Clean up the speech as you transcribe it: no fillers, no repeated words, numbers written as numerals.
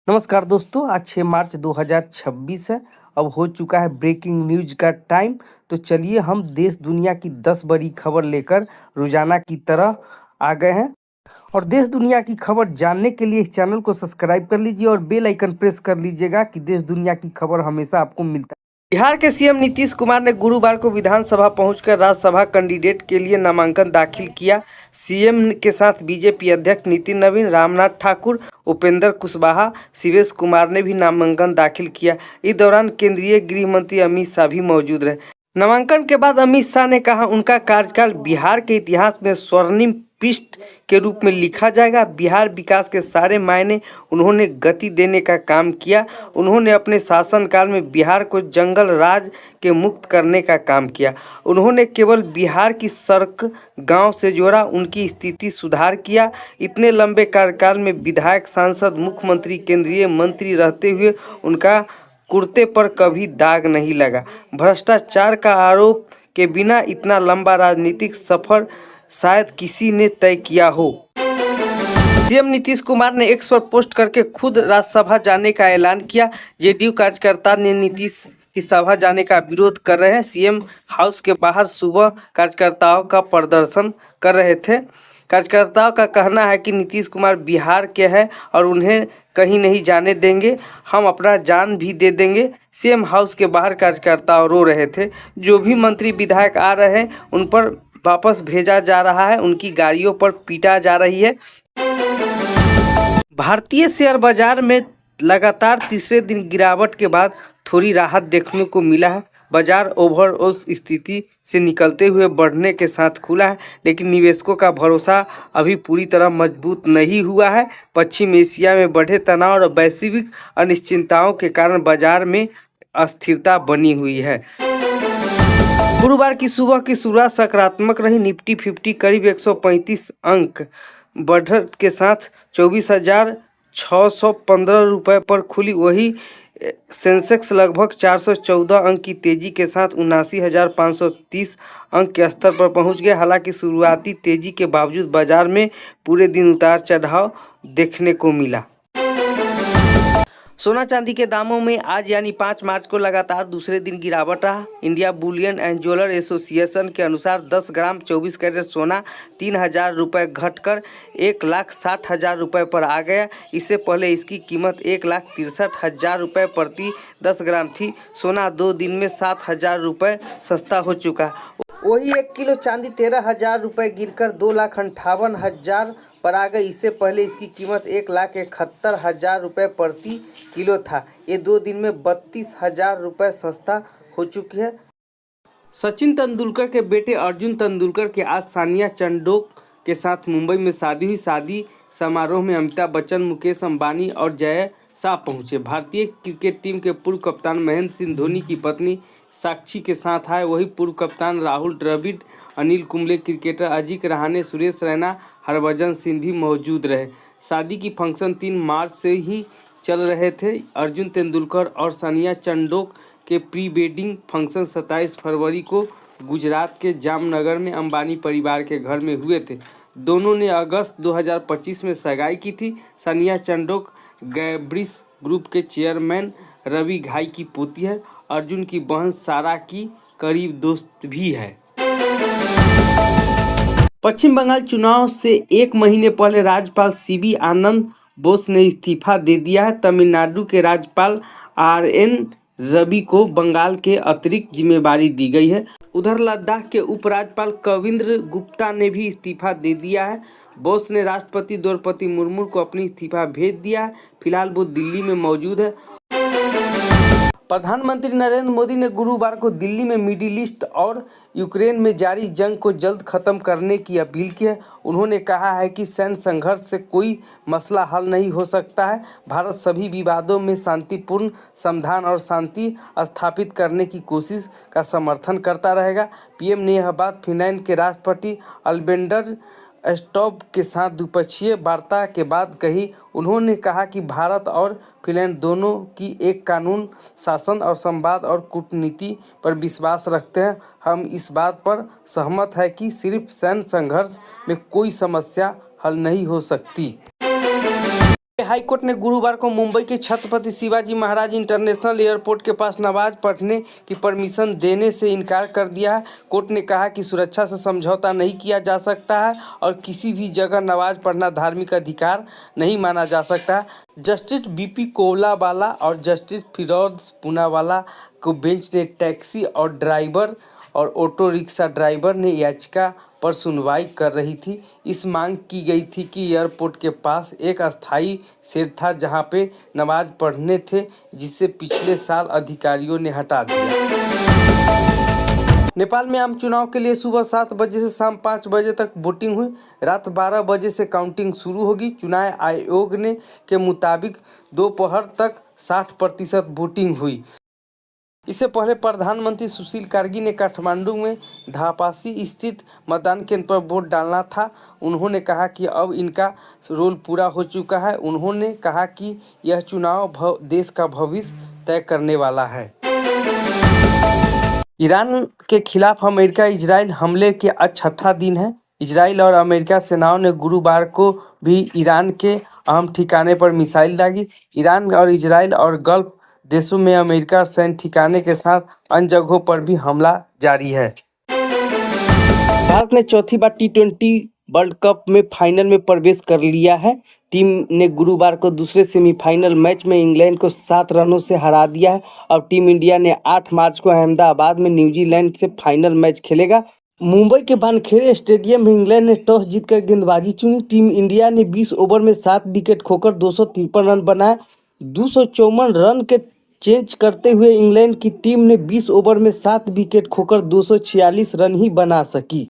नमस्कार दोस्तों, आज 6 मार्च 2026 है। अब हो चुका है ब्रेकिंग न्यूज का टाइम। तो चलिए हम देश दुनिया की 10 बड़ी खबर लेकर रोजाना की तरह आ गए हैं। और देश दुनिया की खबर जानने के लिए इस चैनल को सब्सक्राइब कर लीजिए और बेल आइकन प्रेस कर लीजिएगा कि देश दुनिया की खबर हमेशा आपको मिलता है। बिहार के सीएम नीतीश कुमार ने गुरुवार को विधानसभा पहुंचकर राज्यसभा कैंडिडेट के लिए नामांकन दाखिल किया। सीएम के साथ बीजेपी अध्यक्ष नितिन नवीन, रामनाथ ठाकुर, उपेंद्र कुशवाहा, शिवेश कुमार ने भी नामांकन दाखिल किया। इस दौरान केंद्रीय गृह मंत्री अमित शाह भी मौजूद रहे। नामांकन के बाद अमित शाह ने कहा, उनका कार्यकाल बिहार के इतिहास में स्वर्णिम पृष्ठ के रूप में लिखा जाएगा। बिहार विकास के सारे मायने उन्होंने गति देने का काम किया। उन्होंने अपने शासनकाल में बिहार को जंगल राज के मुक्त करने का काम किया। उन्होंने केवल बिहार की सड़क गांव से जोड़ा, उनकी स्थिति सुधार किया। इतने लंबे कार्यकाल में विधायक, सांसद, मुख्यमंत्री, केंद्रीय मंत्री रहते हुए उनका कुर्ते पर कभी दाग नहीं लगा। भ्रष्टाचार का आरोप के बिना इतना लंबा राजनीतिक सफर शायद किसी ने तय किया हो। सीएम नीतीश कुमार ने एक्स पर पोस्ट करके खुद राज्यसभा जाने का ऐलान किया। जेडीयू कार्यकर्ता ने नीतीश की सभा जाने का विरोध कर रहे हैं। सीएम हाउस के बाहर सुबह कार्यकर्ताओं का प्रदर्शन कर रहे थे। कार्यकर्ताओं का कहना है कि नीतीश कुमार बिहार के हैं और उन्हें कहीं नहीं जाने देंगे, हम अपना जान भी दे देंगे। सीएम हाउस के बाहर कार्यकर्ता रो रहे थे। जो भी मंत्री विधायक आ रहे हैं उन पर वापस भेजा जा रहा है, उनकी गाड़ियों पर पीटा जा रही है। भारतीय शेयर बाजार में लगातार तीसरे दिन गिरावट के बाद थोड़ी राहत देखने को मिला है। बाजार ओवरऑल स्थिति से निकलते हुए बढ़ने के साथ खुला है, लेकिन निवेशकों का भरोसा अभी पूरी तरह मजबूत नहीं हुआ है। पश्चिम एशिया में बढ़े तनाव और वैश्विक अनिश्चितताओं के कारण बाजार में अस्थिरता बनी हुई है। गुरुवार की सुबह की शुरुआत सकारात्मक रही। निफ्टी 50 करीब 135 अंक बढ़त के साथ 24,615 रुपये पर खुली। वही सेंसेक्स लगभग 414 अंक की तेजी के साथ 79,530 अंक के स्तर पर पहुंच गया। हालांकि शुरुआती तेजी के बावजूद बाजार में पूरे दिन उतार चढ़ाव देखने को मिला। सोना चांदी के दामों में आज यानी 5 मार्च को लगातार दूसरे दिन गिरावट रहा। India Boolean and jeweller association के अनुसार 10 ग्राम 24 कैरेट सोना 3,000 रुपये घटकर 1,60,000 रुपये पर आ गया। इससे पहले इसकी कीमत 1,63,000 रुपये प्रति 10 ग्राम थी। सोना 2 दिन में 7,000 रुपये सस्ता हो चुका। वही 1 किलो चांदी 13,000 रुपये गिरकर 2,58,000 पर आ गई। इससे पहले इसकी कीमत 1,71,000 रुपये प्रति किलो था। ये 2 दिन में 32,000 रुपये सस्ता हो चुकी है। सचिन तेंदुलकर के बेटे अर्जुन तेंदुलकर के आज सानिया चंडोक के साथ मुंबई में शादी हुई। शादी समारोह में अमिताभ बच्चन, मुकेश अंबानी और जय शाह पहुंचे। भारतीय क्रिकेट टीम के पूर्व कप्तान महेंद्र सिंह धोनी की पत्नी साक्षी के साथ आए। वही पूर्व कप्तान राहुल द्रविड़, अनिल कुंबले, क्रिकेटर अजिंक्य रहाणे, सुरेश रैना, हरभजन सिंह भी मौजूद रहे। शादी की फंक्शन 3 मार्च से ही चल रहे थे। अर्जुन तेंदुलकर और सानिया चंडोक के प्री वेडिंग फंक्शन 27 फरवरी को गुजरात के जामनगर में अंबानी परिवार के घर में हुए थे। दोनों ने अगस्त 2025 में सगाई की थी। सानिया चंडोक गैब्रिस ग्रुप के चेयरमैन रवि घाई की पोती है। अर्जुन की बहन सारा की करीब दोस्त भी है। पश्चिम बंगाल चुनाव से 1 महीने पहले राज्यपाल सीवी आनंद बोस ने इस्तीफा दे दिया है। तमिलनाडु के राज्यपाल RN रवि को बंगाल के अतिरिक्त जिम्मेदारी दी गई है। उधर लद्दाख के उपराज्यपाल कविंद्र गुप्ता ने भी इस्तीफा दे दिया है। बोस ने राष्ट्रपति द्रौपदी मुर्मू को अपनी इस्तीफा भेज दिया है। फिलहाल वो दिल्ली में मौजूद है। प्रधानमंत्री नरेंद्र मोदी ने गुरुवार को दिल्ली में मिडिल ईस्ट और यूक्रेन में जारी जंग को जल्द खत्म करने की अपील की है। उन्होंने कहा है कि सैन्य संघर्ष से कोई मसला हल नहीं हो सकता है। भारत सभी विवादों में शांतिपूर्ण समाधान और शांति स्थापित करने की कोशिश का समर्थन करता रहेगा। पीएम ने यह बात फिनलैंड के राष्ट्रपति अल्बेंडर स्टॉब के साथ द्विपक्षीय वार्ता के बाद कही। उन्होंने कहा कि भारत और फिनलैंड दोनों की एक कानून शासन और संवाद और कूटनीति पर विश्वास रखते हैं। हम इस बात पर सहमत है कि सिर्फ सैन्य संघर्ष में कोई समस्या हल नहीं हो सकती। हाईकोर्ट ने गुरुवार को मुंबई के छत्रपति शिवाजी महाराज इंटरनेशनल एयरपोर्ट के पास नमाज पढ़ने की परमिशन देने से इनकार कर दिया है। कोर्ट ने कहा कि सुरक्षा से समझौता नहीं किया जा सकता है और किसी भी जगह नमाज पढ़ना धार्मिक अधिकार नहीं माना जा सकता। जस्टिस बीपी कोलावाला और जस्टिस फिरोज पूनावाला को बेंच ने टैक्सी और ड्राइवर और ऑटो रिक्शा ड्राइवर ने याचिका पर सुनवाई कर रही थी। इस मांग की गई थी कि एयरपोर्ट के पास एक अस्थायी शेड था जहां पे नमाज पढ़ने थे, जिसे पिछले साल अधिकारियों ने हटा दिया। नेपाल में आम चुनाव के लिए सुबह 7 बजे से शाम 5 बजे तक वोटिंग हुई। रात 12 बजे से काउंटिंग शुरू होगी। चुनाव आयोग ने के मुताबिक दोपहर तक 60% वोटिंग हुई। इससे पहले प्रधानमंत्री सुशील कारगी ने काठमांडू में धापासी स्थित मतदान केंद्र पर वोट डालना था। उन्होंने कहा कि अब इनका रोल पूरा हो चुका है। उन्होंने कहा कि यह चुनाव देश का भविष्य तय करने वाला है। ईरान के खिलाफ अमेरिका इजराइल हमले के आज छठा दिन है। इजराइल और अमेरिका सेनाओं ने गुरुवार को भी ईरान के अहम ठिकाने पर मिसाइल दागी। ईरान और इजराइल और गल्फ देशों में अमेरिका सैन्य ठिकाने के साथ अन्य जगहों पर भी हमला जारी है। भारत ने चौथी बार T20 वर्ल्ड कप में फाइनल में प्रवेश कर लिया है। टीम ने गुरुवार को दूसरे सेमीफाइनल मैच में इंग्लैंड को 7 रनों से हरा दिया है। अब टीम इंडिया ने 8 मार्च को अहमदाबाद में न्यूजीलैंड से फाइनल मैच खेलेगा। मुंबई के वानखेड़े स्टेडियम में इंग्लैंड ने टॉस जीतकर गेंदबाजी चुनी। टीम इंडिया ने 20 ओवर में 7 विकेट खोकर 253 रन बनाए। 254 रन के चेंज करते हुए इंग्लैंड की टीम ने 20 ओवर में 7 विकेट खोकर 246 रन ही बना सकी।